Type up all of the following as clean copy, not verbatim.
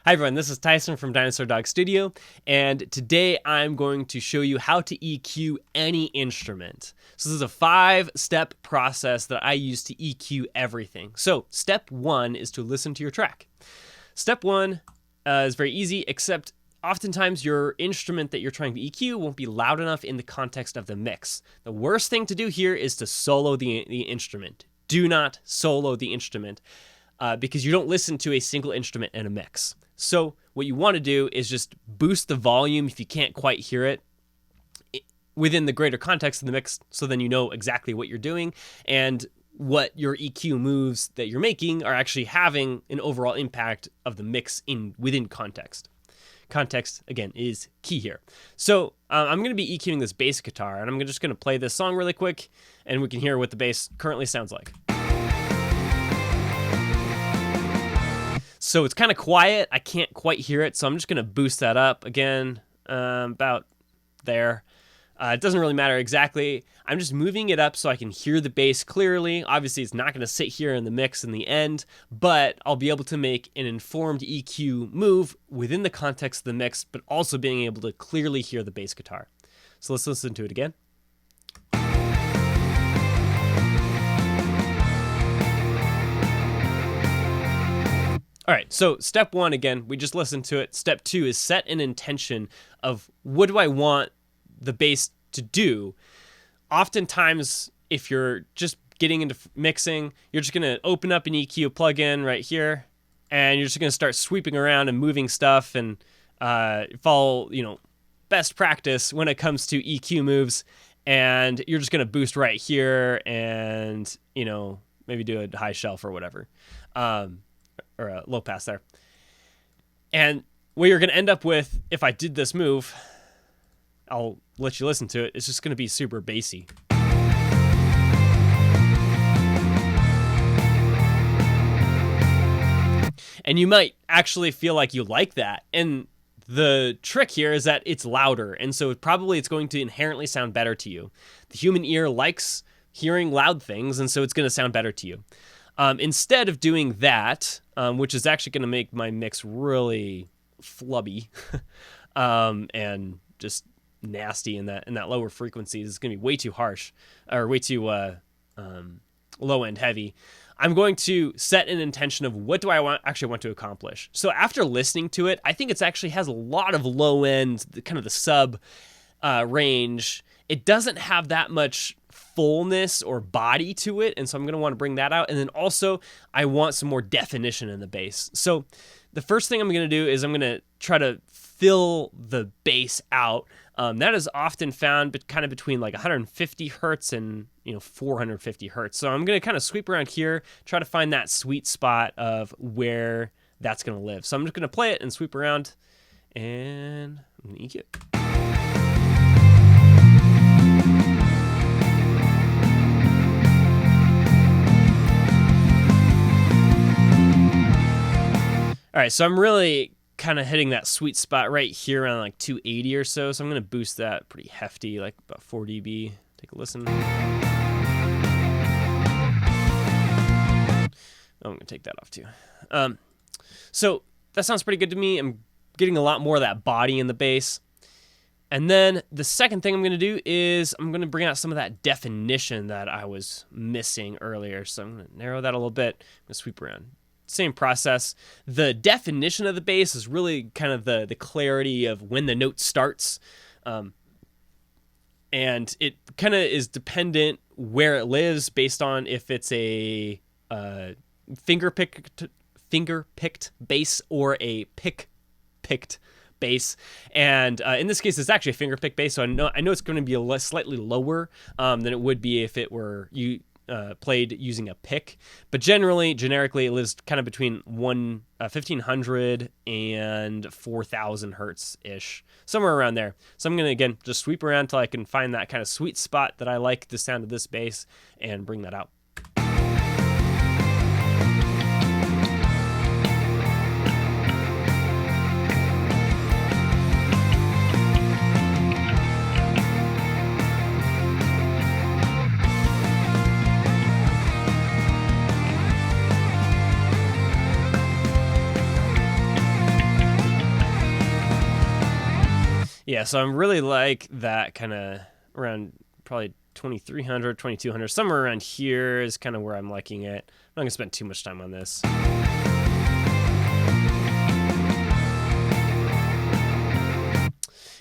Hi everyone, this is Tyson from Dinosaur Dog Studio, and today I'm going to show you how to EQ any instrument. So this is a 5-step process that I use to EQ everything. So step 1 is to listen to your track. Step 1 is very easy, except oftentimes your instrument that you're trying to EQ won't be loud enough in the context of the mix. The worst thing to do here is to solo the instrument. Do not solo the instrument because you don't listen to a single instrument in a mix. So what you want to do is just boost the volume if you can't quite hear it within the greater context of the mix, so then you know exactly what you're doing and what your EQ moves that you're making are actually having an overall impact of the mix within context. Context, again, is key here. So I'm going to be EQing this bass guitar, and I'm just going to play this song really quick, and we can hear what the bass currently sounds like. So it's kind of quiet. I can't quite hear it, so I'm just going to boost that up again, about there. It doesn't really matter exactly. I'm just moving it up so I can hear the bass clearly. Obviously, it's not going to sit here in the mix in the end, but I'll be able to make an informed EQ move within the context of the mix, but also being able to clearly hear the bass guitar. So let's listen to it again. All right, so step 1, again, we just listened to it. Step 2 is set an intention of what do I want the bass to do. Oftentimes, if you're just getting into mixing, you're just going to open up an EQ plugin right here, and you're just going to start sweeping around and moving stuff and follow, best practice when it comes to EQ moves, and you're just going to boost right here and, maybe do a high shelf or whatever. Or a low pass there. And what you're going to end up with, if I did this move, I'll let you listen to it, it's just going to be super bassy. And you might actually feel like you like that. And the trick here is that it's louder, and so probably it's going to inherently sound better to you. The human ear likes hearing loud things, and so it's going to sound better to you. Instead of doing that, which is actually going to make my mix really flubby and just nasty in that lower frequencies, it's going to be way too harsh or way too low end heavy. I'm going to set an intention of what do I actually want to accomplish. So after listening to it, I think it actually has a lot of low end, kind of the sub range. It doesn't have that much fullness or body to it, and so I'm going to want to bring that out. And then also I want some more definition in the bass. So the first thing I'm going to do is I'm going to try to fill the bass out. That is often found kind of between like 150 hertz and 450 hertz. So I'm going to kind of sweep around here, try to find that sweet spot of where that's going to live. So I'm just going to play it and sweep around, and I'm going to EQ it. All right, so I'm really kind of hitting that sweet spot right here around like 280 or so. So I'm going to boost that pretty hefty, like about 4 dB. Take a listen. Oh, I'm going to take that off too. So that sounds pretty good to me. I'm getting a lot more of that body in the bass. And then the second thing I'm going to do is I'm going to bring out some of that definition that I was missing earlier. So I'm going to narrow that a little bit. I'm going to sweep around. Same process. The definition of the bass is really kind of the clarity of when the note starts. And it kind of is dependent where it lives based on if it's a finger-picked bass or a picked bass. And in this case, it's actually a finger-picked bass, so I know it's going to be slightly lower than it would be if it were played using a pick, but generically it lives kind of between 1500 and 4000 hertz ish, somewhere around there. So I'm gonna again just sweep around till I can find that kind of sweet spot that I like the sound of this bass and bring that out. Yeah, so I'm really like that kind of around probably 2300, 2200, somewhere around here is kind of where I'm liking it. I'm not going to spend too much time on this.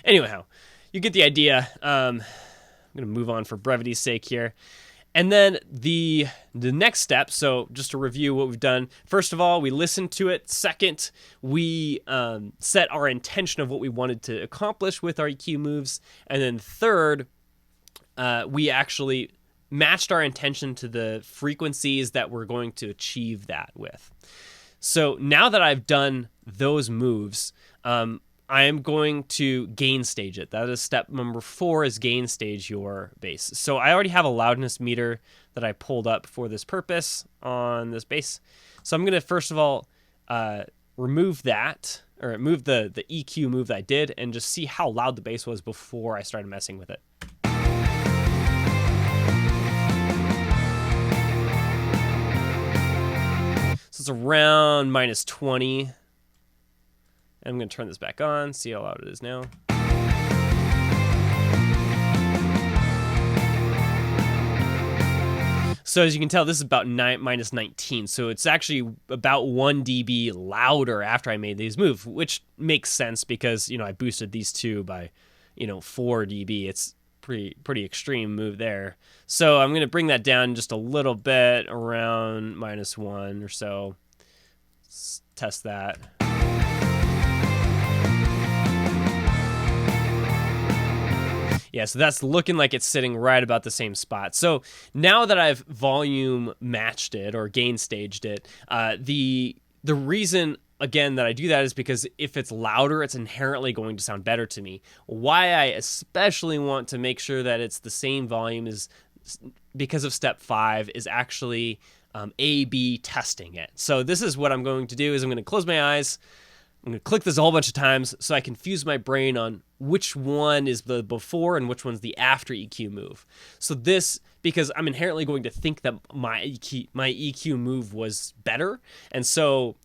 Anyhow, you get the idea. I'm going to move on for brevity's sake here. And then the next step, so just to review what we've done, first of all, we listened to it. Second, we set our intention of what we wanted to accomplish with our EQ moves. And then third, we actually matched our intention to the frequencies that we're going to achieve that with. So now that I've done those moves, I am going to gain stage it. That is step number 4, is gain stage your bass. So I already have a loudness meter that I pulled up for this purpose on this bass. So I'm going to first of all remove that, or move the EQ move that I did, and just see how loud the bass was before I started messing with it. So it's around -20. I'm going to turn this back on, see how loud it is now. So as you can tell, this is about -19. So it's actually about 1 dB louder after I made these moves, which makes sense because, I boosted these two by, 4 dB. It's pretty extreme move there. So I'm going to bring that down just a little bit, around -1 or so. Let's test that. Yeah, so that's looking like it's sitting right about the same spot. So now that I've volume matched it or gain staged it, the reason, again, that I do that is because if it's louder, it's inherently going to sound better to me. Why I especially want to make sure that it's the same volume is because of step 5 is actually A/B testing it. So this is what I'm going to do is I'm going to close my eyes. I'm going to click this a whole bunch of times so I confuse my brain on which one is the before and which one's the after EQ move. So this, because I'm inherently going to think that my EQ move was better. And so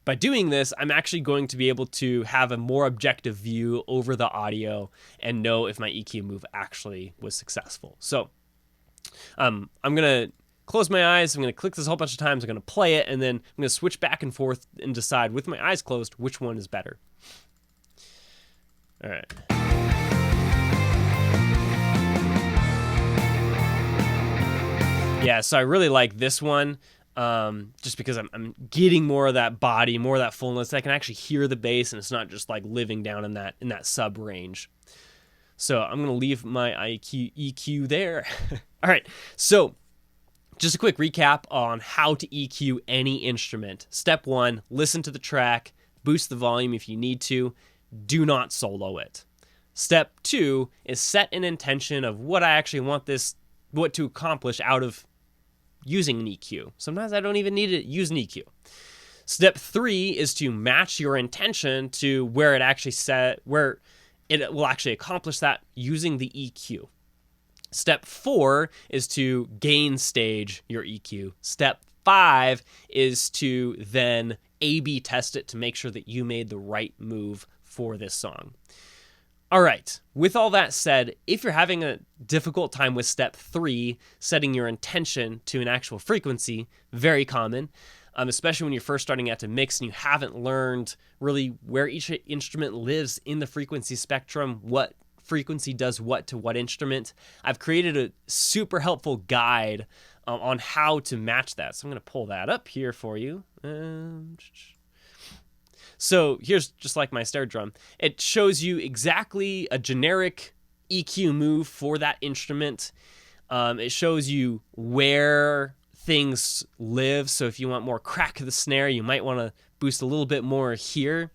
by doing this, I'm actually going to be able to have a more objective view over the audio and know if my EQ move actually was successful. So I'm going to close my eyes, I'm going to click this a whole bunch of times, I'm going to play it, and then I'm going to switch back and forth and decide with my eyes closed which one is better. All right. Yeah, so I really like this one just because I'm getting more of that body, more of that fullness. I can actually hear the bass, and it's not just like living down in that sub range. So I'm going to leave my EQ there. All right, so just a quick recap on how to EQ any instrument. Step 1, listen to the track, boost the volume if you need to, do not solo it. Step 2 is set an intention of what I actually want what to accomplish out of using an EQ. Sometimes I don't even need to use an EQ. Step 3 is to match your intention to where it will actually accomplish that using the EQ. Step 4 is to gain stage your EQ. Step 5 is to then A/B test it to make sure that you made the right move for this song. All right, with all that said, if you're having a difficult time with step 3, setting your intention to an actual frequency, very common, especially when you're first starting out to mix and you haven't learned really where each instrument lives in the frequency spectrum, what frequency does what to what instrument. I've created a super helpful guide on how to match that. So I'm going to pull that up here for you. So here's just like my snare drum. It shows you exactly a generic EQ move for that instrument. It shows you where things live. So if you want more crack of the snare, you might want to boost a little bit more here.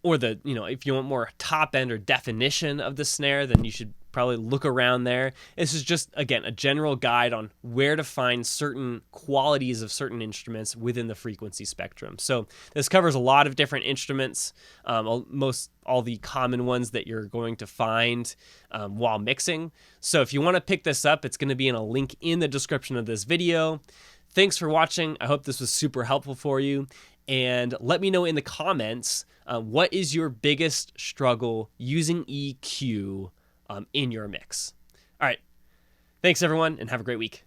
Or if you want more top end or definition of the snare, then you should probably look around there. This is just, again, a general guide on where to find certain qualities of certain instruments within the frequency spectrum. So this covers a lot of different instruments, all the common ones that you're going to find while mixing. So if you want to pick this up, it's going to be in a link in the description of this video. Thanks for watching. I hope this was super helpful for you. and let me know in the comments what is your biggest struggle using EQ in your mix. All right. Thanks, everyone, and have a great week.